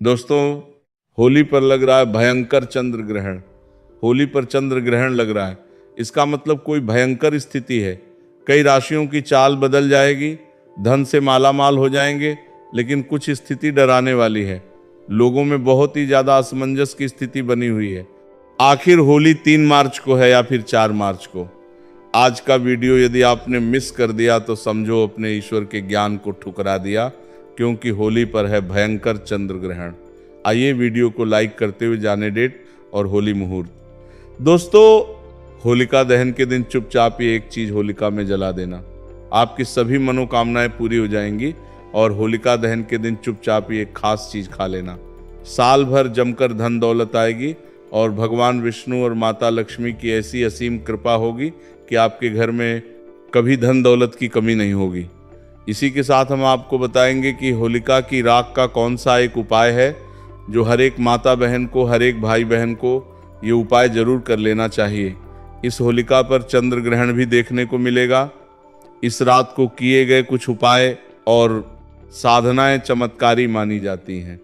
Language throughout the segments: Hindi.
दोस्तों, होली पर लग रहा है भयंकर चंद्र ग्रहण। होली पर चंद्र ग्रहण लग रहा है, इसका मतलब कोई भयंकर स्थिति है। कई राशियों की चाल बदल जाएगी, धन से मालामाल हो जाएंगे, लेकिन कुछ स्थिति डराने वाली है। लोगों में बहुत ही ज्यादा असमंजस की स्थिति बनी हुई है। आखिर होली 3 मार्च को है या फिर 4 मार्च को? आज का वीडियो यदि आपने मिस कर दिया तो समझो अपने ईश्वर के ज्ञान को ठुकरा दिया, क्योंकि होली पर है भयंकर चंद्र ग्रहण। आइए वीडियो को लाइक करते हुए जाने डेट और होली मुहूर्त। दोस्तों, होलिका दहन के दिन चुपचाप ही एक चीज होलिका में जला देना, आपकी सभी मनोकामनाएं पूरी हो जाएंगी। और होलिका दहन के दिन चुपचाप ही एक खास चीज खा लेना, साल भर जमकर धन दौलत आएगी और भगवान विष्णु और माता लक्ष्मी की ऐसी असीम कृपा होगी कि आपके घर में कभी धन दौलत की कमी नहीं होगी। इसी के साथ हम आपको बताएंगे कि होलिका की राख का कौन सा एक उपाय है जो हर एक माता बहन को, हर एक भाई बहन को ये उपाय जरूर कर लेना चाहिए। इस होलिका पर चंद्र ग्रहण भी देखने को मिलेगा। इस रात को किए गए कुछ उपाय और साधनाएं चमत्कारी मानी जाती हैं।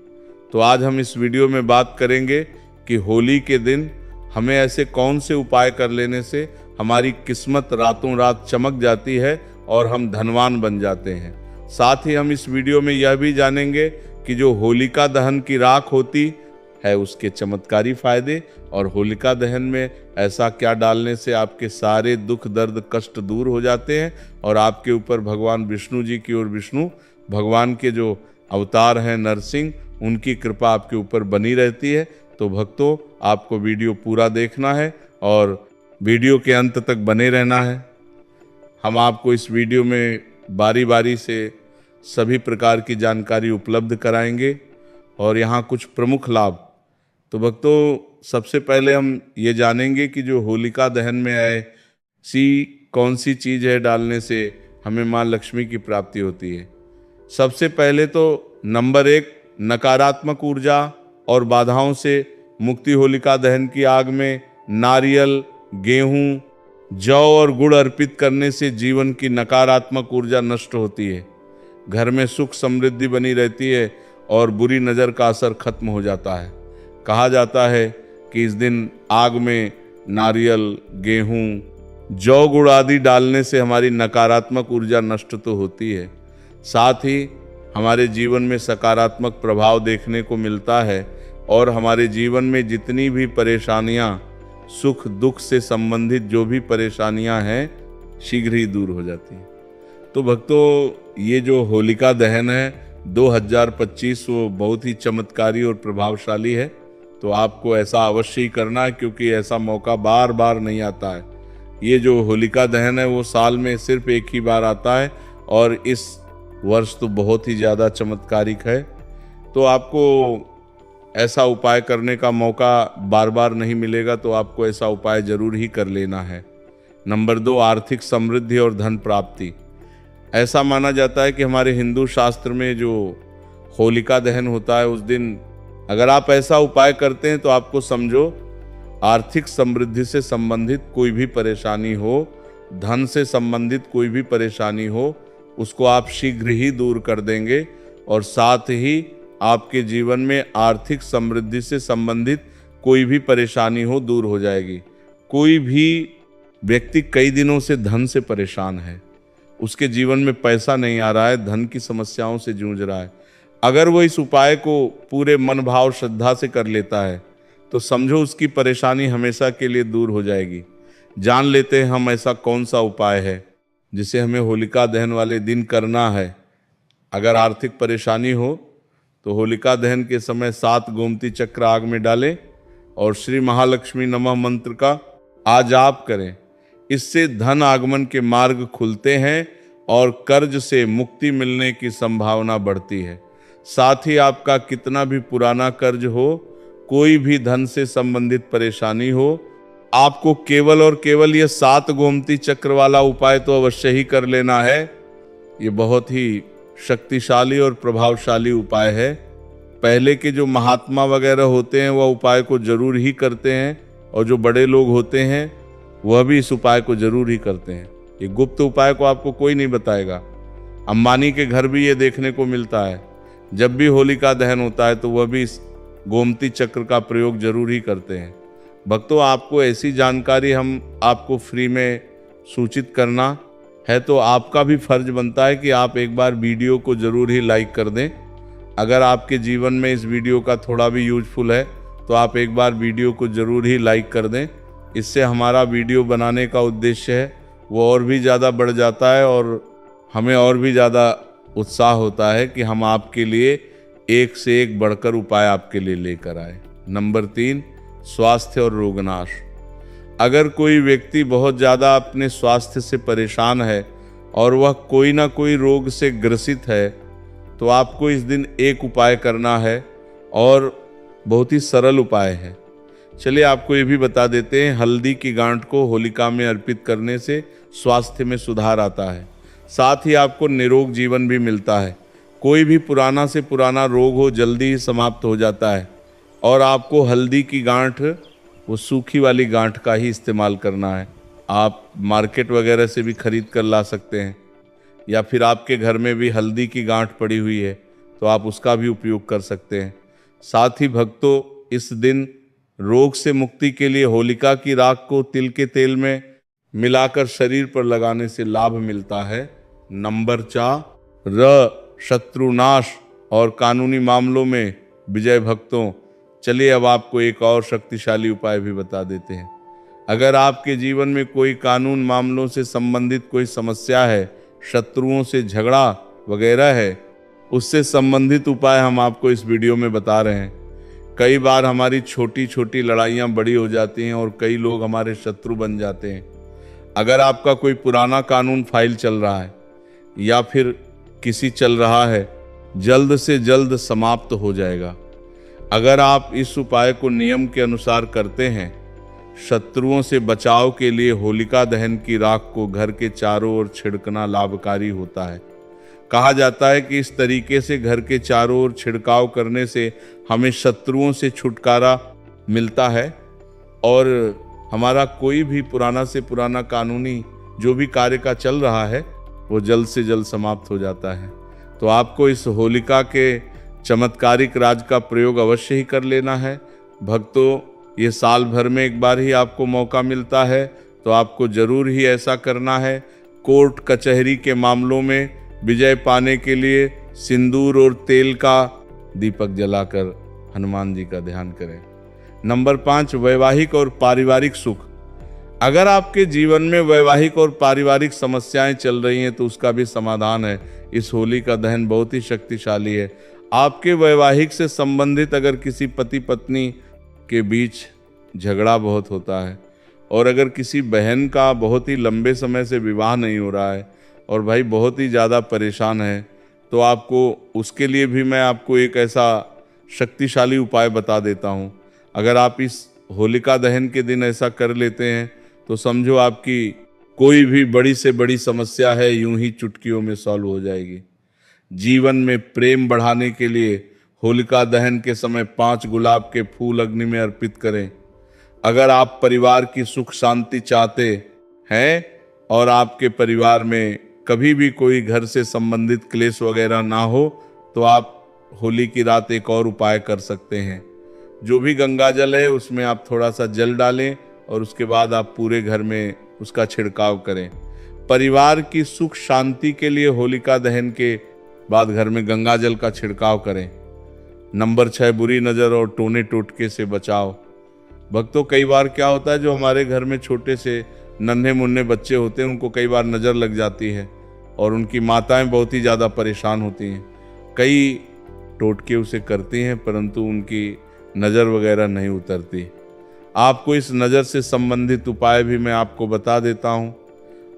तो आज हम इस वीडियो में बात करेंगे कि होली के दिन हमें ऐसे कौन से उपाय कर लेने से हमारी किस्मत रातों रात चमक जाती है और हम धनवान बन जाते हैं। साथ ही हम इस वीडियो में यह भी जानेंगे कि जो होलिका दहन की राख होती है उसके चमत्कारी फायदे, और होलिका दहन में ऐसा क्या डालने से आपके सारे दुख दर्द कष्ट दूर हो जाते हैं और आपके ऊपर भगवान विष्णु जी की, और विष्णु भगवान के जो अवतार हैं नरसिंह, उनकी कृपा आपके ऊपर बनी रहती है। तो भक्तों, आपको वीडियो पूरा देखना है और वीडियो के अंत तक बने रहना है। हम आपको इस वीडियो में बारी बारी से सभी प्रकार की जानकारी उपलब्ध कराएंगे और यहाँ कुछ प्रमुख लाभ। तो भक्तों, सबसे पहले हम ये जानेंगे कि जो होलिका दहन में ऐसी कौन सी चीज़ है डालने से हमें माँ लक्ष्मी की प्राप्ति होती है। सबसे पहले तो नंबर 1, नकारात्मक ऊर्जा और बाधाओं से मुक्ति। होलिका दहन की आग में नारियल, गेहूं, जौ और गुड़ अर्पित करने से जीवन की नकारात्मक ऊर्जा नष्ट होती है। घर में सुख समृद्धि बनी रहती है और बुरी नज़र का असर खत्म हो जाता है। कहा जाता है कि इस दिन आग में नारियल, गेहूं, जौ गुड़ आदि डालने से हमारी नकारात्मक ऊर्जा नष्ट तो होती है, साथ ही हमारे जीवन में सकारात्मक प्रभाव देखने को मिलता है और हमारे जीवन में जितनी भी परेशानियां, सुख दुख से संबंधित जो भी परेशानियां हैं, शीघ्र ही दूर हो जाती हैं। तो भक्तों, ये जो होलिका दहन है 2025 वो बहुत ही चमत्कारी और प्रभावशाली है। तो आपको ऐसा अवश्य ही करना है, क्योंकि ऐसा मौका बार बार नहीं आता है। ये जो होलिका दहन है वो साल में सिर्फ एक ही बार आता है और इस वर्ष तो बहुत ही ज़्यादा चमत्कारिक है। तो आपको ऐसा उपाय करने का मौका बार बार नहीं मिलेगा, तो आपको ऐसा उपाय जरूर ही कर लेना है। नंबर 2, आर्थिक समृद्धि और धन प्राप्ति। ऐसा माना जाता है कि हमारे हिंदू शास्त्र में जो होलिका दहन होता है उस दिन अगर आप ऐसा उपाय करते हैं तो आपको समझो आर्थिक समृद्धि से संबंधित कोई भी परेशानी हो, धन से संबंधित कोई भी परेशानी हो, उसको आप शीघ्र ही दूर कर देंगे और साथ ही आपके जीवन में आर्थिक समृद्धि से संबंधित कोई भी परेशानी हो दूर हो जाएगी। कोई भी व्यक्ति कई दिनों से धन से परेशान है, उसके जीवन में पैसा नहीं आ रहा है, धन की समस्याओं से जूझ रहा है, अगर वो इस उपाय को पूरे मन भाव श्रद्धा से कर लेता है तो समझो उसकी परेशानी हमेशा के लिए दूर हो जाएगी। जान लेते हैं हम ऐसा कौन सा उपाय है जिसे हमें होलिका दहन वाले दिन करना है। अगर आर्थिक परेशानी हो तो होलिका दहन के समय 7 गोमती चक्र आग में डालें और श्री महालक्ष्मी नमः मंत्र का आजाप करें। इससे धन आगमन के मार्ग खुलते हैं और कर्ज से मुक्ति मिलने की संभावना बढ़ती है। साथ ही आपका कितना भी पुराना कर्ज हो, कोई भी धन से संबंधित परेशानी हो, आपको केवल और केवल ये 7 गोमती चक्र वाला उपाय तो अवश्य ही कर लेना है। ये बहुत ही शक्तिशाली और प्रभावशाली उपाय है। पहले के जो महात्मा वगैरह होते हैं वह उपाय को जरूर ही करते हैं और जो बड़े लोग होते हैं वह भी इस उपाय को जरूर ही करते हैं। ये गुप्त उपाय को आपको कोई नहीं बताएगा। अंबानी के घर भी ये देखने को मिलता है। जब भी होलिका दहन होता है तो वह भी इस गोमती चक्र का प्रयोग जरूर ही करते हैं। भक्तों, आपको ऐसी जानकारी हम आपको फ्री में सूचित करना है तो आपका भी फर्ज बनता है कि आप एक बार वीडियो को जरूर ही लाइक कर दें। अगर आपके जीवन में इस वीडियो का थोड़ा भी यूजफुल है तो आप एक बार वीडियो को जरूर ही लाइक कर दें। इससे हमारा वीडियो बनाने का उद्देश्य है वो और भी ज़्यादा बढ़ जाता है और हमें और भी ज़्यादा उत्साह होता है कि हम आपके लिए एक से एक बढ़कर उपाय आपके लिए लेकर आए। नंबर 3, स्वास्थ्य और रोगनाश। अगर कोई व्यक्ति बहुत ज़्यादा अपने स्वास्थ्य से परेशान है और वह कोई ना कोई रोग से ग्रसित है तो आपको इस दिन एक उपाय करना है और बहुत ही सरल उपाय है। चलिए आपको ये भी बता देते हैं, हल्दी की गांठ को होलिका में अर्पित करने से स्वास्थ्य में सुधार आता है, साथ ही आपको निरोग जीवन भी मिलता है। कोई भी पुराना से पुराना रोग हो जल्दी ही समाप्त हो जाता है। और आपको हल्दी की गांठ वो सूखी वाली गांठ का ही इस्तेमाल करना है। आप मार्केट वगैरह से भी खरीद कर ला सकते हैं या फिर आपके घर में भी हल्दी की गांठ पड़ी हुई है तो आप उसका भी उपयोग कर सकते हैं। साथ ही भक्तों, इस दिन रोग से मुक्ति के लिए होलिका की राख को तिल के तेल में मिलाकर शरीर पर लगाने से लाभ मिलता है। नंबर 4, शत्रुनाश और कानूनी मामलों में विजय। भक्तों, चलिए अब आपको एक और शक्तिशाली उपाय भी बता देते हैं। अगर आपके जीवन में कोई कानून मामलों से संबंधित कोई समस्या है, शत्रुओं से झगड़ा वगैरह है, उससे संबंधित उपाय हम आपको इस वीडियो में बता रहे हैं। कई बार हमारी छोटी छोटी लड़ाइयाँ बड़ी हो जाती हैं और कई लोग हमारे शत्रु बन जाते हैं। अगर आपका कोई पुराना कानून फाइल चल रहा है या फिर किसी चल रहा है, जल्द से जल्द समाप्त हो जाएगा। अगर आप इस उपाय को नियम के अनुसार करते हैं, शत्रुओं से बचाव के लिए होलिका दहन की राख को घर के चारों ओर छिड़कना लाभकारी होता है। कहा जाता है कि इस तरीके से घर के चारों ओर छिड़काव करने से हमें शत्रुओं से छुटकारा मिलता है और हमारा कोई भी पुराना से पुराना कानूनी जो भी कार्य का चल रहा है वो जल्द से जल्द समाप्त हो जाता है। तो आपको इस होलिका के चमत्कारिक राज का प्रयोग अवश्य ही कर लेना है। भक्तों, ये साल भर में एक बार ही आपको मौका मिलता है तो आपको जरूर ही ऐसा करना है। कोर्ट कचहरी के मामलों में विजय पाने के लिए सिंदूर और तेल का दीपक जलाकर हनुमान जी का ध्यान करें। नंबर 5, वैवाहिक और पारिवारिक सुख। अगर आपके जीवन में वैवाहिक और पारिवारिक समस्याएं चल रही हैं तो उसका भी समाधान है। इस होली का दहन बहुत ही शक्तिशाली है। आपके वैवाहिक से संबंधित अगर किसी पति पत्नी के बीच झगड़ा बहुत होता है और अगर किसी बहन का बहुत ही लंबे समय से विवाह नहीं हो रहा है और भाई बहुत ही ज़्यादा परेशान है, तो आपको उसके लिए भी मैं आपको एक ऐसा शक्तिशाली उपाय बता देता हूँ। अगर आप इस होलिका दहन के दिन ऐसा कर लेते हैं तो समझो आपकी कोई भी बड़ी से बड़ी समस्या है यूं ही चुटकियों में सॉल्व हो जाएगी। जीवन में प्रेम बढ़ाने के लिए होलिका दहन के समय 5 गुलाब के फूल अग्नि में अर्पित करें। अगर आप परिवार की सुख शांति चाहते हैं और आपके परिवार में कभी भी कोई घर से संबंधित क्लेश वगैरह ना हो तो आप होली की रात एक और उपाय कर सकते हैं। जो भी गंगा जल है उसमें आप थोड़ा सा जल डालें और उसके बाद आप पूरे घर में उसका छिड़काव करें। परिवार की सुख शांति के लिए होलिका दहन के बाद घर में गंगा जल का छिड़काव करें। नंबर 6, बुरी नज़र और टोने टोटके से बचाव। भक्तों, कई बार क्या होता है, जो हमारे घर में छोटे से नन्हे मुन्ने बच्चे होते हैं उनको कई बार नज़र लग जाती है और उनकी माताएं बहुत ही ज़्यादा परेशान होती हैं। कई टोटके उसे करती हैं परंतु उनकी नज़र वगैरह नहीं उतरती। आपको इस नज़र से संबंधित उपाय भी मैं आपको बता देता हूँ।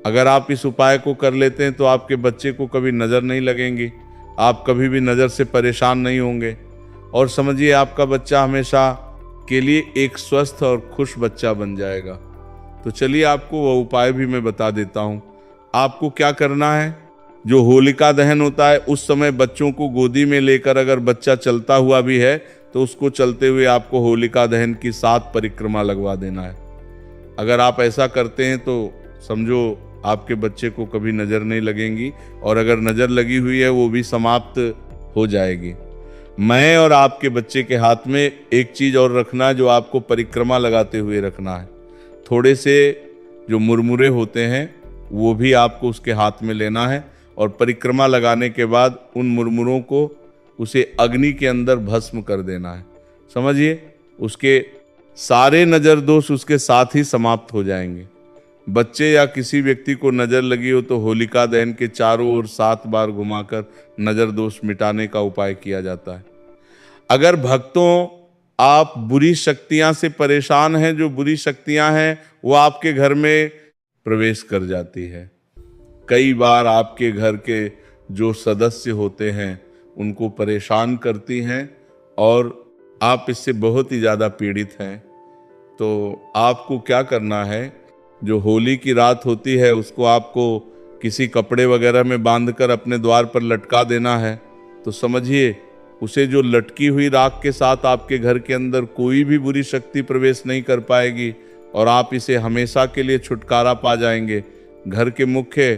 अगर आप इस उपाय को कर लेते हैं तो आपके बच्चे को कभी नज़र नहीं लगेंगी, आप कभी भी नज़र से परेशान नहीं होंगे और समझिए आपका बच्चा हमेशा के लिए एक स्वस्थ और खुश बच्चा बन जाएगा। तो चलिए आपको वह उपाय भी मैं बता देता हूँ। आपको क्या करना है, जो होलिका दहन होता है उस समय बच्चों को गोदी में लेकर अगर बच्चा चलता हुआ भी है तो उसको चलते हुए आपको होलिका दहन की 7 परिक्रमा लगवा देना है। अगर आप ऐसा करते हैं तो समझो आपके बच्चे को कभी नज़र नहीं लगेंगी और अगर नज़र लगी हुई है वो भी समाप्त हो जाएगी। मैं और आपके बच्चे के हाथ में एक चीज और रखना है जो आपको परिक्रमा लगाते हुए रखना है। थोड़े से जो मुरमुरे होते हैं वो भी आपको उसके हाथ में लेना है और परिक्रमा लगाने के बाद उन मुरमुरों को उसे अग्नि के अंदर भस्म कर देना है। समझिए, उसके सारे नजर दोष उसके साथ ही समाप्त हो जाएंगे। बच्चे या किसी व्यक्ति को नजर लगी हो तो होलिका दहन के चारों ओर 7 बार घुमाकर नजर दोष मिटाने का उपाय किया जाता है। अगर भक्तों आप बुरी शक्तियां से परेशान हैं, जो बुरी शक्तियां हैं वो आपके घर में प्रवेश कर जाती है। कई बार आपके घर के जो सदस्य होते हैं उनको परेशान करती हैं और आप इससे बहुत ही ज़्यादा पीड़ित हैं। तो आपको क्या करना है, जो होली की रात होती है उसको आपको किसी कपड़े वगैरह में बांधकर अपने द्वार पर लटका देना है। तो समझिए, उसे जो लटकी हुई राख के साथ आपके घर के अंदर कोई भी बुरी शक्ति प्रवेश नहीं कर पाएगी और आप इसे हमेशा के लिए छुटकारा पा जाएंगे। घर के मुख्य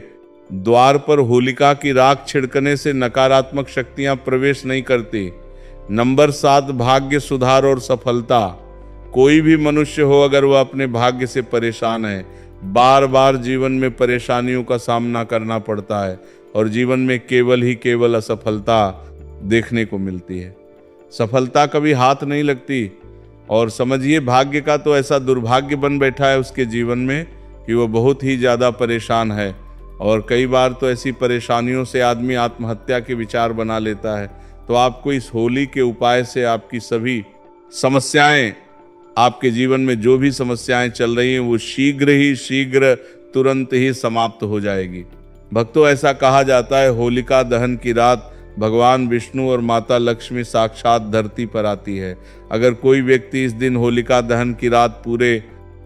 द्वार पर होलिका की राख छिड़कने से नकारात्मक शक्तियां प्रवेश नहीं करती। नंबर 7, भाग्य सुधार और सफलता। कोई भी मनुष्य हो, अगर वह अपने भाग्य से परेशान है, बार बार जीवन में परेशानियों का सामना करना पड़ता है और जीवन में केवल ही केवल असफलता देखने को मिलती है। सफलता कभी हाथ नहीं लगती और समझिए, भाग्य का तो ऐसा दुर्भाग्य बन बैठा है उसके जीवन में कि वो बहुत ही ज़्यादा परेशान है और कई बार तो ऐसी परेशानियों से आदमी आत्महत्या के विचार बना लेता है। तो आपको इस होली के उपाय से आपकी सभी समस्याएं, आपके जीवन में जो भी समस्याएं चल रही हैं वो शीघ्र तुरंत ही समाप्त हो जाएगी। भक्तों, ऐसा कहा जाता है होलिका दहन की रात भगवान विष्णु और माता लक्ष्मी साक्षात धरती पर आती है। अगर कोई व्यक्ति इस दिन होलिका दहन की रात पूरे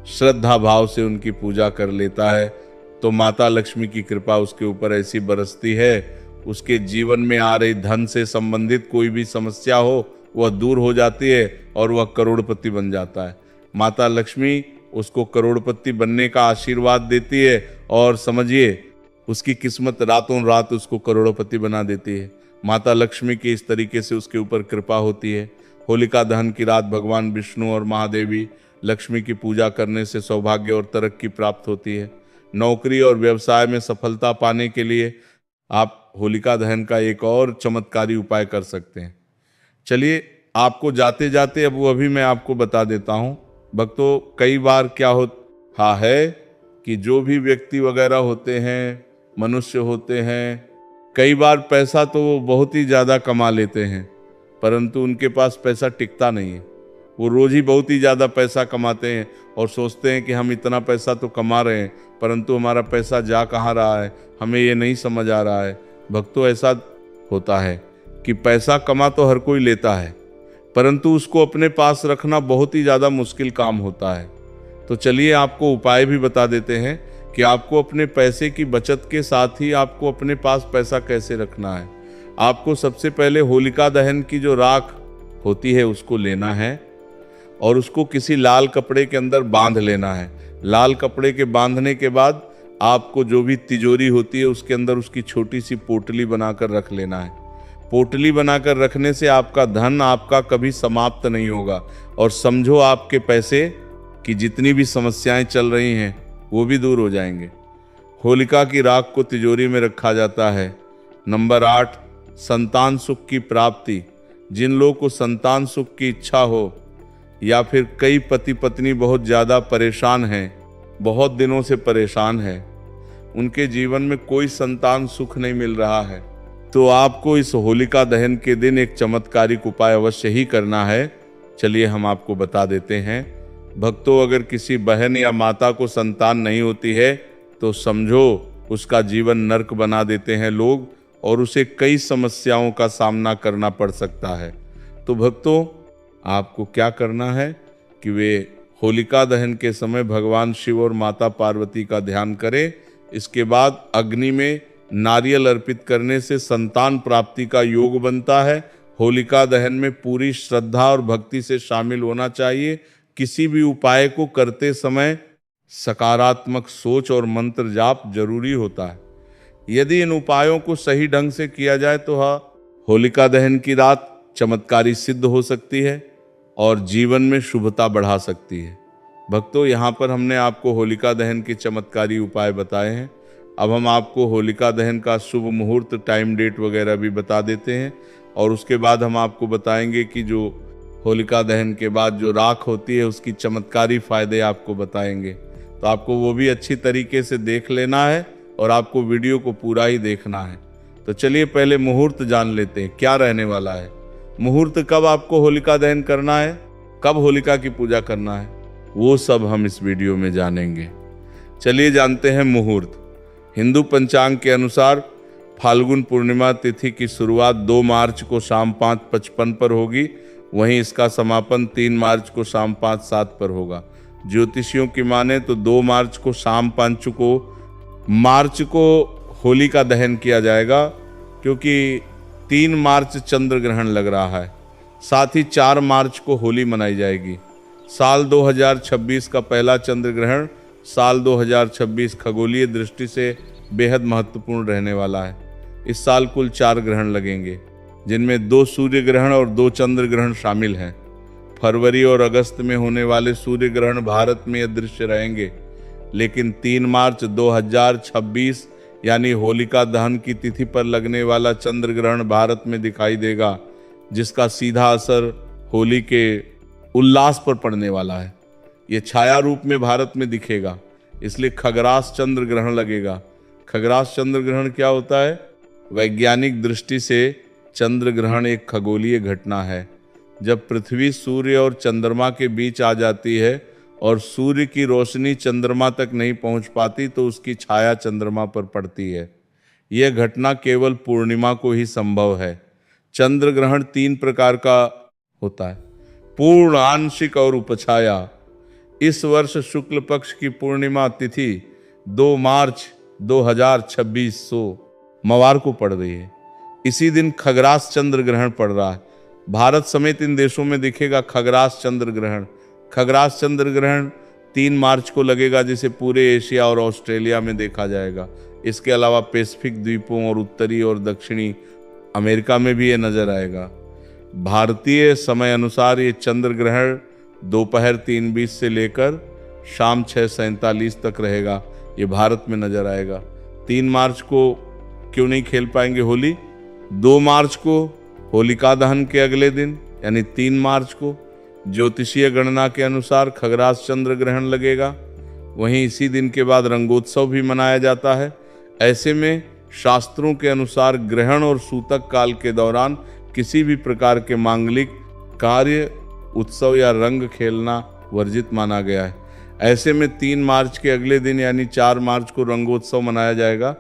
श्रद्धा भाव से उनकी पूजा कर लेता है तो माता लक्ष्मी की कृपा उसके ऊपर ऐसी बरसती है, उसके जीवन में आ रही धन से संबंधित कोई भी समस्या हो वह दूर हो जाती है और वह करोड़पति बन जाता है। माता लक्ष्मी उसको करोड़पति बनने का आशीर्वाद देती है और समझिए, उसकी किस्मत रातों रात उसको करोड़पति बना देती है। माता लक्ष्मी की इस तरीके से उसके ऊपर कृपा होती है। होलिका दहन की रात भगवान विष्णु और महादेवी लक्ष्मी की पूजा करने से सौभाग्य और तरक्की प्राप्त होती है। नौकरी और व्यवसाय में सफलता पाने के लिए आप होलिका दहन का एक और चमत्कारी उपाय कर सकते हैं। चलिए, आपको जाते जाते अब वो भी मैं आपको बता देता हूँ। भक्तों, कई बार क्या होता है कि जो भी व्यक्ति वगैरह होते हैं, मनुष्य होते हैं, कई बार पैसा तो वो बहुत ही ज़्यादा कमा लेते हैं परंतु उनके पास पैसा टिकता नहीं है। वो रोज ही बहुत ही ज़्यादा पैसा कमाते हैं और सोचते हैं कि हम इतना पैसा तो कमा रहे हैं परंतु हमारा पैसा जा कहाँ रहा है, हमें ये नहीं समझ आ रहा है। भक्तों, ऐसा होता है कि पैसा कमा तो हर कोई लेता है परंतु उसको अपने पास रखना बहुत ही ज़्यादा मुश्किल काम होता है। तो चलिए, आपको उपाय भी बता देते हैं कि आपको अपने पैसे की बचत के साथ ही आपको अपने पास पैसा कैसे रखना है। आपको सबसे पहले होलिका दहन की जो राख होती है उसको लेना है और उसको किसी लाल कपड़े के अंदर बांध लेना है। लाल कपड़े के बांधने के बाद आपको जो भी तिजोरी होती है उसके अंदर उसकी छोटी सी पोटली बनाकर रख लेना है। पोटली बनाकर रखने से आपका धन आपका कभी समाप्त नहीं होगा और समझो, आपके पैसे की जितनी भी समस्याएं चल रही हैं वो भी दूर हो जाएंगे। होलिका की राख को तिजोरी में रखा जाता है। नंबर 8, संतान सुख की प्राप्ति। जिन लोगों को संतान सुख की इच्छा हो या फिर कई पति पत्नी बहुत ज़्यादा परेशान हैं, बहुत दिनों से परेशान हैं, उनके जीवन में कोई संतान सुख नहीं मिल रहा है, तो आपको इस होलिका दहन के दिन एक चमत्कारिक उपाय अवश्य ही करना है। चलिए, हम आपको बता देते हैं। भक्तों, अगर किसी बहन या माता को संतान नहीं होती है तो समझो उसका जीवन नर्क बना देते हैं लोग और उसे कई समस्याओं का सामना करना पड़ सकता है। तो भक्तों, आपको क्या करना है कि वे होलिका दहन के समय भगवान शिव और माता पार्वती का ध्यान करें। इसके बाद अग्नि में नारियल अर्पित करने से संतान प्राप्ति का योग बनता है। होलिका दहन में पूरी श्रद्धा और भक्ति से शामिल होना चाहिए। किसी भी उपाय को करते समय सकारात्मक सोच और मंत्र जाप जरूरी होता है। यदि इन उपायों को सही ढंग से किया जाए तो होलिका दहन की रात चमत्कारी सिद्ध हो सकती है और जीवन में शुभता बढ़ा सकती है। भक्तों, यहाँ पर हमने आपको होलिका दहन के चमत्कारी उपाय बताए हैं। अब हम आपको होलिका दहन का शुभ मुहूर्त, टाइम, डेट वगैरह भी बता देते हैं और उसके बाद हम आपको बताएंगे कि जो होलिका दहन के बाद जो राख होती है उसकी चमत्कारी फायदे आपको बताएंगे। तो आपको वो भी अच्छी तरीके से देख लेना है और आपको वीडियो को पूरा ही देखना है। तो चलिए पहले मुहूर्त जान लेते हैं क्या रहने वाला है। मुहूर्त कब आपको होलिका दहन करना है, कब होलिका की पूजा करना है, वो सब हम इस वीडियो में जानेंगे। चलिए जानते हैं मुहूर्त। हिंदू पंचांग के अनुसार फाल्गुन पूर्णिमा तिथि की शुरुआत 2 मार्च को शाम 5:55 पर होगी। वहीं इसका समापन 3 मार्च को शाम 5:07 पर होगा। ज्योतिषियों की माने तो 2 मार्च को शाम 5 को होलिका दहन किया जाएगा, क्योंकि 3 मार्च चंद्र ग्रहण लग रहा है। साथ ही 4 मार्च को होली मनाई जाएगी। साल 2026 का पहला चंद्र ग्रहण साल 2026 खगोलीय दृष्टि से बेहद महत्वपूर्ण रहने वाला है। इस साल कुल 4 ग्रहण लगेंगे, जिनमें 2 सूर्य ग्रहण और 2 चंद्र ग्रहण शामिल हैं। फरवरी और अगस्त में होने वाले सूर्य ग्रहण भारत में अदृश्य रहेंगे, लेकिन 3 मार्च 2026 यानी होलिका दहन की तिथि पर लगने वाला चंद्र ग्रहण भारत में दिखाई देगा, जिसका सीधा असर होली के उल्लास पर पड़ने वाला है। ये छाया रूप में भारत में दिखेगा, इसलिए खग्रास चंद्र ग्रहण लगेगा। खग्रास चंद्र ग्रहण क्या होता है? वैज्ञानिक दृष्टि से चंद्र ग्रहण एक खगोलीय घटना है। जब पृथ्वी, सूर्य और चंद्रमा के बीच आ जाती है और सूर्य की रोशनी चंद्रमा तक नहीं पहुंच पाती, तो उसकी छाया चंद्रमा पर पड़ती है। यह घटना केवल पूर्णिमा को ही संभव है। चंद्र ग्रहण 3 प्रकार का होता है: पूर्ण, आंशिक और उपछाया। इस वर्ष शुक्ल पक्ष की पूर्णिमा तिथि 2 मार्च 2026 सोमवार को पड़ रही है। इसी दिन खग्रास चंद्र ग्रहण पड़ रहा है। भारत समेत इन देशों में दिखेगा खग्रास चंद्र ग्रहण। खग्रास चंद्र ग्रहण 3 मार्च को लगेगा, जिसे पूरे एशिया और ऑस्ट्रेलिया में देखा जाएगा। इसके अलावा पैसिफिक द्वीपों और उत्तरी और दक्षिणी अमेरिका में भी ये नजर आएगा। भारतीय समय अनुसार ये चंद्र ग्रहण दोपहर 3:20 से लेकर शाम 6:47 तक रहेगा। ये भारत में नजर आएगा। 3 मार्च को क्यों नहीं खेल पाएंगे होली? 2 मार्च को होलिका दहन के अगले दिन यानी 3 मार्च को ज्योतिषीय गणना के अनुसार खग्रास चंद्र ग्रहण लगेगा। वहीं इसी दिन के बाद रंगोत्सव भी मनाया जाता है। ऐसे में शास्त्रों के अनुसार ग्रहण और सूतक काल के दौरान किसी भी प्रकार के मांगलिक कार्य, उत्सव या रंग खेलना वर्जित माना गया है। ऐसे में 3 मार्च के अगले दिन यानी 4 मार्च को रंगोत्सव मनाया जाएगा।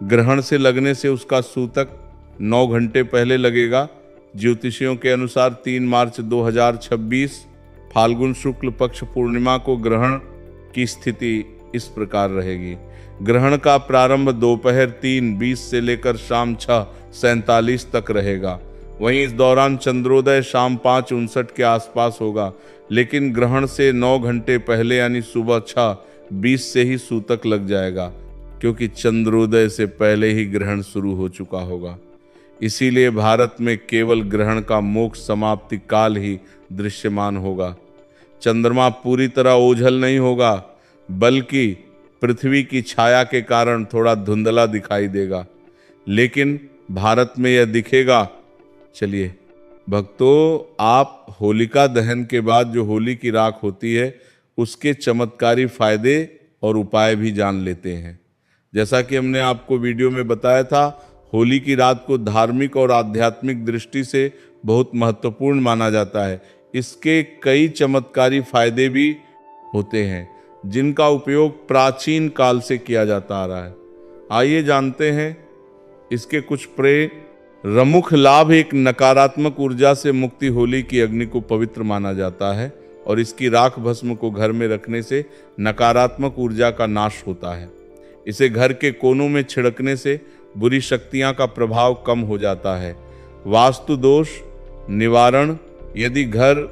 ग्रहण से लगने से उसका सूतक 9 घंटे पहले लगेगा। ज्योतिषियों के अनुसार 3 मार्च 2026 फाल्गुन शुक्ल पक्ष पूर्णिमा को ग्रहण की स्थिति इस प्रकार रहेगी। ग्रहण का प्रारंभ दोपहर 3:20 से लेकर शाम 6:47 तक रहेगा। वहीं इस दौरान चंद्रोदय शाम 5:59 के आसपास होगा, लेकिन ग्रहण से 9 घंटे पहले यानी सुबह 6:20 से ही सूतक लग जाएगा, क्योंकि चंद्रोदय से पहले ही ग्रहण शुरू हो चुका होगा। इसीलिए भारत में केवल ग्रहण का मोक्ष समाप्ति काल ही दृश्यमान होगा। चंद्रमा पूरी तरह ओझल नहीं होगा, बल्कि पृथ्वी की छाया के कारण थोड़ा धुंधला दिखाई देगा, लेकिन भारत में यह दिखेगा। चलिए भक्तों, आप होलिका दहन के बाद जो होली की राख होती है उसके चमत्कारी फायदे और उपाय भी जान लेते हैं। जैसा कि हमने आपको वीडियो में बताया था, होली की रात को धार्मिक और आध्यात्मिक दृष्टि से बहुत महत्वपूर्ण माना जाता है। इसके कई चमत्कारी फायदे भी होते हैं, जिनका उपयोग प्राचीन काल से किया जाता आ रहा है। आइए जानते हैं इसके कुछ प्रमुख लाभ। एक नकारात्मक ऊर्जा से मुक्ति। होली की अग्नि को पवित्र माना जाता है और इसकी राख भस्म को घर में रखने से नकारात्मक ऊर्जा का नाश होता है। इसे घर के कोनों में छिड़कने से बुरी शक्तियां का प्रभाव कम हो जाता है। वास्तु दोष निवारण। यदि घर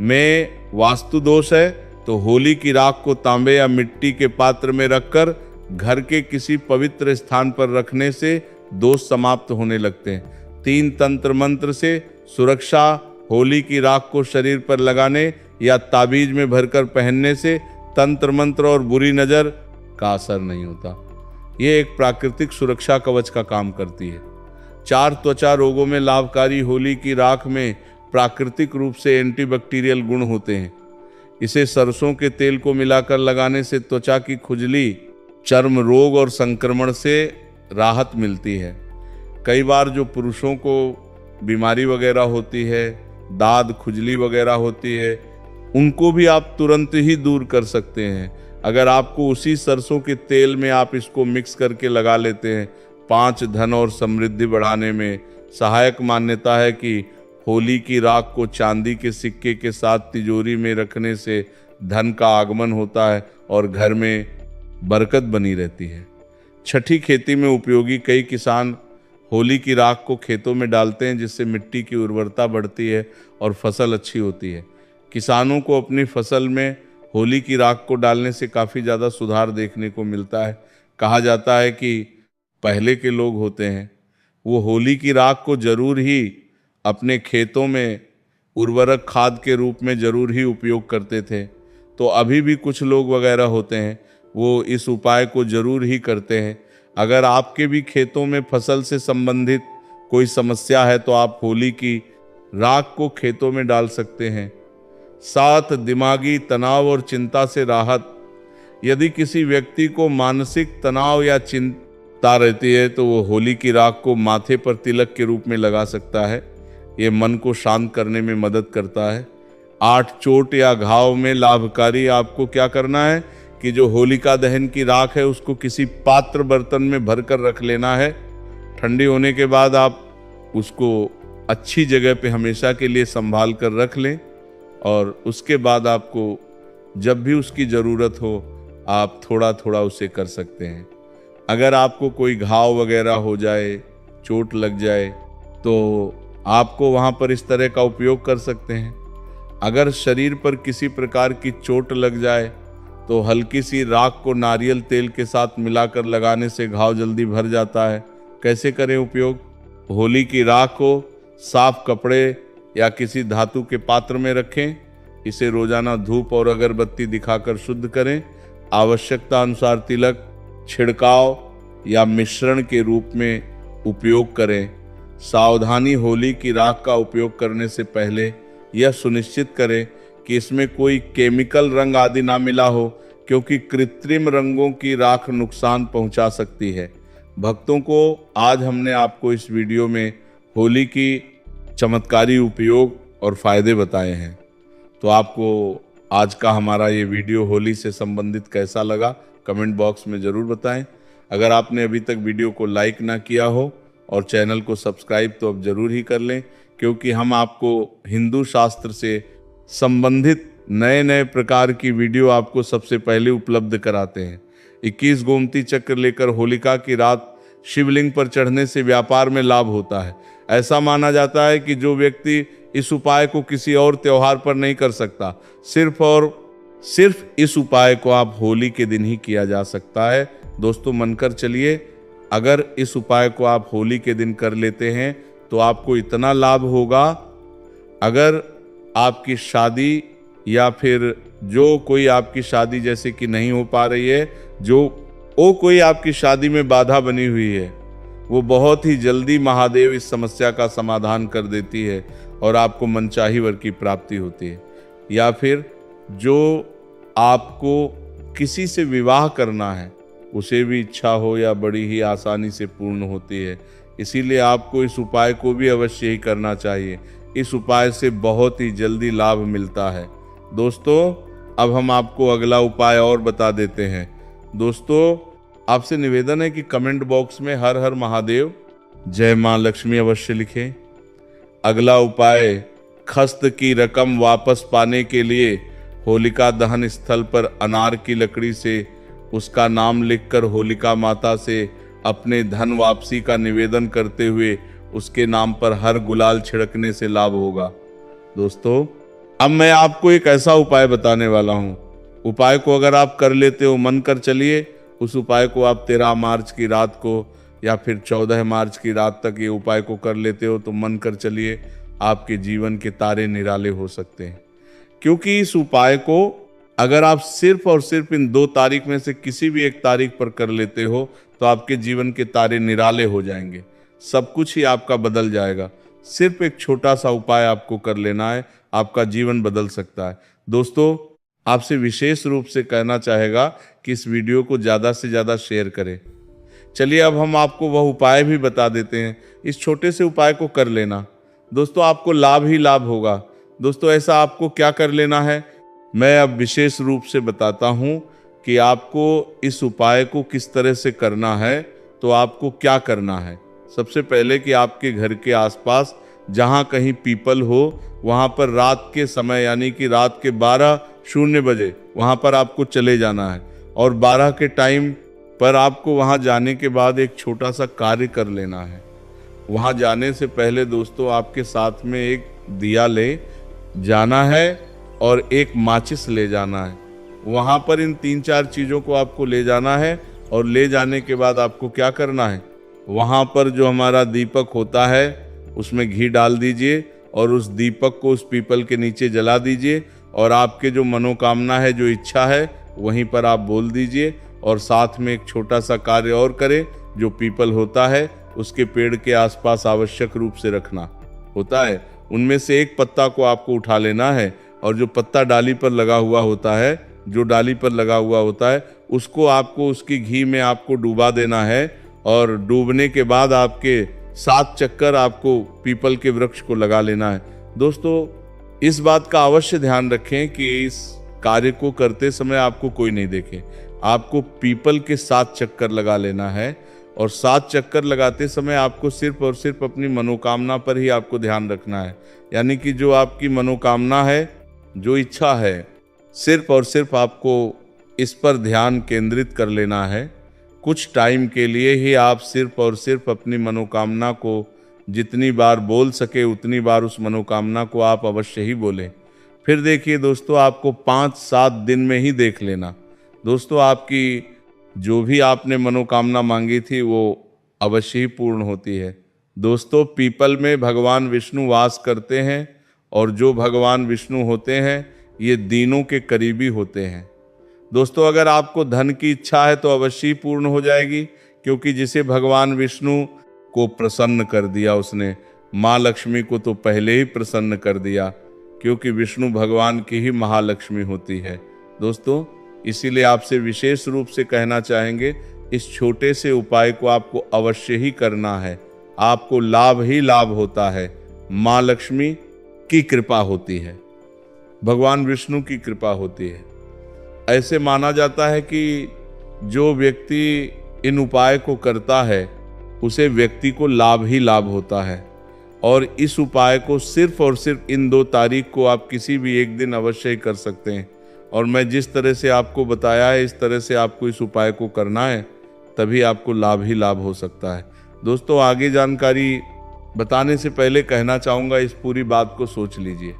में वास्तु दोष है तो होली की राख को तांबे या मिट्टी के पात्र में रखकर घर के किसी पवित्र स्थान पर रखने से दोष समाप्त होने लगते हैं। 3 तंत्र मंत्र से सुरक्षा होली की राख को शरीर पर लगाने या ताबीज में भरकर पहनने से तंत्र मंत्र और बुरी नजर का असर नहीं होता। ये एक प्राकृतिक सुरक्षा कवच का काम करती है। 4 त्वचा रोगों में लाभकारी होली की राख में प्राकृतिक रूप से एंटीबैक्टीरियल गुण होते हैं। इसे सरसों के तेल को मिलाकर लगाने से त्वचा की खुजली, चर्म रोग और संक्रमण से राहत मिलती है। कई बार जो पुरुषों को बीमारी वगैरह होती है, दाद खुजली वगैरह होती है, उनको भी आप तुरंत ही दूर कर सकते हैं। अगर आपको उसी सरसों के तेल में आप इसको मिक्स करके लगा लेते हैं। 5 धन और समृद्धि बढ़ाने में सहायक मान्यता है कि होली की राख को चांदी के सिक्के के साथ तिजोरी में रखने से धन का आगमन होता है और घर में बरकत बनी रहती है। छठी खेती में उपयोगी कई किसान होली की राख को खेतों में डालते हैं, जिससे मिट्टी की उर्वरता बढ़ती है और फसल अच्छी होती है। किसानों को अपनी फसल में होली की राख को डालने से काफ़ी ज़्यादा सुधार देखने को मिलता है। कहा जाता है कि पहले के लोग होते हैं वो होली की राख को जरूर ही अपने खेतों में उर्वरक खाद के रूप में जरूर ही उपयोग करते थे। तो अभी भी कुछ लोग वगैरह होते हैं वो इस उपाय को जरूर ही करते हैं। अगर आपके भी खेतों में फसल से संबंधित कोई समस्या है तो आप होली की राख को खेतों में डाल सकते हैं। 7 दिमागी तनाव और चिंता से राहत। यदि किसी व्यक्ति को मानसिक तनाव या चिंता रहती है तो वो होली की राख को माथे पर तिलक के रूप में लगा सकता है। ये मन को शांत करने में मदद करता है। 8 चोट या घाव में लाभकारी। आपको क्या करना है कि जो होलिका दहन की राख है उसको किसी पात्र बर्तन में भरकर रख लेना है। ठंडी होने के बाद आप उसको अच्छी जगह पे हमेशा के लिए संभाल कर रख लें और उसके बाद आपको जब भी उसकी ज़रूरत हो आप थोड़ा थोड़ा उसे कर सकते हैं। अगर आपको कोई घाव वगैरह हो जाए, चोट लग जाए तो आपको वहाँ पर इस तरह का उपयोग कर सकते हैं। अगर शरीर पर किसी प्रकार की चोट लग जाए तो हल्की सी राख को नारियल तेल के साथ मिलाकर लगाने से घाव जल्दी भर जाता है। कैसे करें उपयोग? होली की राख को साफ कपड़े या किसी धातु के पात्र में रखें। इसे रोजाना धूप और अगरबत्ती दिखाकर शुद्ध करें। आवश्यकता अनुसार तिलक, छिड़काव या मिश्रण के रूप में उपयोग करें। सावधानी, होली की राख का उपयोग करने से पहले यह सुनिश्चित करें कि इसमें कोई केमिकल रंग आदि ना मिला हो, क्योंकि कृत्रिम रंगों की राख नुकसान पहुंचा सकती है। भक्तों को आज हमने आपको इस वीडियो में होली की चमत्कारी उपयोग और फायदे बताए हैं। तो आपको आज का हमारा ये वीडियो होली से संबंधित कैसा लगा कमेंट बॉक्स में ज़रूर बताएं। अगर आपने अभी तक वीडियो को लाइक ना किया हो और चैनल को सब्सक्राइब तो अब ज़रूर ही कर लें, क्योंकि हम आपको हिंदू शास्त्र से संबंधित नए नए प्रकार की वीडियो आपको सबसे पहले उपलब्ध कराते हैं। 21 गोमती चक्र लेकर होलिका की रात शिवलिंग पर चढ़ने से व्यापार में लाभ होता है। ऐसा माना जाता है कि जो व्यक्ति इस उपाय को किसी और त्योहार पर नहीं कर सकता, सिर्फ और सिर्फ इस उपाय को आप होली के दिन ही किया जा सकता है। दोस्तों मनकर चलिए, अगर इस उपाय को आप होली के दिन कर लेते हैं तो आपको इतना लाभ होगा। अगर आपकी शादी या फिर जो कोई आपकी शादी जैसे कि नहीं हो पा रही है, जो कोई आपकी शादी में बाधा बनी हुई है, वो बहुत ही जल्दी महादेव इस समस्या का समाधान कर देती है और आपको मनचाही वर की प्राप्ति होती है। या फिर जो आपको किसी से विवाह करना है उसे भी इच्छा हो या बड़ी ही आसानी से पूर्ण होती है। इसीलिए आपको इस उपाय को भी अवश्य ही करना चाहिए। इस उपाय से बहुत ही जल्दी लाभ मिलता है। दोस्तों अब हम आपको अगला उपाय और बता देते हैं। दोस्तों आपसे निवेदन है कि कमेंट बॉक्स में हर हर महादेव, जय मां लक्ष्मी अवश्य लिखें। अगला उपाय, खस्त की रकम वापस पाने के लिए होलिका दहन स्थल पर अनार की लकड़ी से उसका नाम लिखकर होलिका माता से अपने धन वापसी का निवेदन करते हुए उसके नाम पर हर गुलाल छिड़कने से लाभ होगा। दोस्तों अब मैं आपको एक ऐसा उपाय बताने वाला हूँ। उपाय को अगर आप कर लेते हो, मन कर चलिए, उस उपाय को आप 13 मार्च की रात को या फिर 14 मार्च की रात तक ये उपाय को कर लेते हो तो मन कर चलिए आपके जीवन के तारे निराले हो सकते हैं। क्योंकि इस उपाय को अगर आप सिर्फ और सिर्फ इन 2 तारीख में से किसी भी एक तारीख पर कर लेते हो तो आपके जीवन के तारे निराले हो जाएंगे, सब कुछ ही आपका बदल जाएगा। सिर्फ एक छोटा सा उपाय आपको कर लेना है, आपका जीवन बदल सकता है। दोस्तों, आपसे विशेष रूप से कहना चाहेगा कि इस वीडियो को ज़्यादा से ज़्यादा शेयर करें। चलिए अब हम आपको वह उपाय भी बता देते हैं। इस छोटे से उपाय को कर लेना दोस्तों, आपको लाभ ही लाभ होगा। दोस्तों, ऐसा आपको क्या कर लेना है, मैं अब विशेष रूप से बताता हूँ कि आपको इस उपाय को किस तरह से करना है। तो आपको क्या करना है, सबसे पहले कि आपके घर के आसपास जहाँ कहीं पीपल हो वहाँ पर रात के समय यानी कि रात के 12:00 बजे वहाँ पर आपको चले जाना है। और 12 के टाइम पर आपको वहाँ जाने के बाद एक छोटा सा कार्य कर लेना है। वहाँ जाने से पहले दोस्तों आपके साथ में एक दिया ले जाना है और एक माचिस ले जाना है। वहाँ पर इन 3-4 चीज़ों को आपको ले जाना है। और ले जाने के बाद आपको क्या करना है, वहाँ पर जो हमारा दीपक होता है उसमें घी डाल दीजिए और उस दीपक को उस पीपल के नीचे जला दीजिए। और आपके जो मनोकामना है, जो इच्छा है, वहीं पर आप बोल दीजिए। और साथ में एक छोटा सा कार्य और करें, जो पीपल होता है उसके पेड़ के आसपास आवश्यक रूप से रखना होता है। उनमें से एक पत्ता को आपको उठा लेना है और जो पत्ता डाली पर लगा हुआ होता है, जो डाली पर लगा हुआ होता है, उसको आपको उसकी घी में आपको डुबा देना है। और डूबने के बाद आपके 7 चक्कर आपको पीपल के वृक्ष को लगा लेना है। दोस्तों, इस बात का अवश्य ध्यान रखें कि इस कार्य को करते समय आपको कोई नहीं देखे। आपको पीपल के 7 चक्कर लगा लेना है। और 7 चक्कर लगाते समय आपको सिर्फ और सिर्फ अपनी मनोकामना पर ही आपको ध्यान रखना है। यानी कि जो आपकी मनोकामना है, जो इच्छा है, सिर्फ और सिर्फ आपको इस पर ध्यान केंद्रित कर लेना है। कुछ टाइम के लिए ही आप सिर्फ और सिर्फ अपनी मनोकामना को जितनी बार बोल सके उतनी बार उस मनोकामना को आप अवश्य ही बोलें। फिर देखिए दोस्तों, आपको 5-7 दिन में ही देख लेना। दोस्तों, आपकी जो भी आपने मनोकामना मांगी थी वो अवश्य ही पूर्ण होती है। दोस्तों, पीपल में भगवान विष्णु वास करते हैं और जो भगवान विष्णु होते हैं ये दीनों के करीबी होते हैं। दोस्तों, अगर आपको धन की इच्छा है तो अवश्य ही पूर्ण हो जाएगी, क्योंकि जिसे भगवान विष्णु को प्रसन्न कर दिया उसने माँ लक्ष्मी को तो पहले ही प्रसन्न कर दिया, क्योंकि विष्णु भगवान की ही महालक्ष्मी होती है। दोस्तों, इसीलिए आपसे विशेष रूप से कहना चाहेंगे, इस छोटे से उपाय को आपको अवश्य ही करना है। आपको लाभ ही लाभ होता है। माँ लक्ष्मी की कृपा होती है, भगवान विष्णु की कृपा होती है। ऐसे माना जाता है कि जो व्यक्ति इन उपाय को करता है उसे व्यक्ति को लाभ ही लाभ होता है। और इस उपाय को सिर्फ और सिर्फ इन 2 तारीख को आप किसी भी एक दिन अवश्य ही कर सकते हैं। और मैं जिस तरह से आपको बताया है इस तरह से आपको इस उपाय को करना है, तभी आपको लाभ ही लाभ हो सकता है। दोस्तों, आगे जानकारी बताने से पहले कहना चाहूँगा, इस पूरी बात को सोच लीजिए।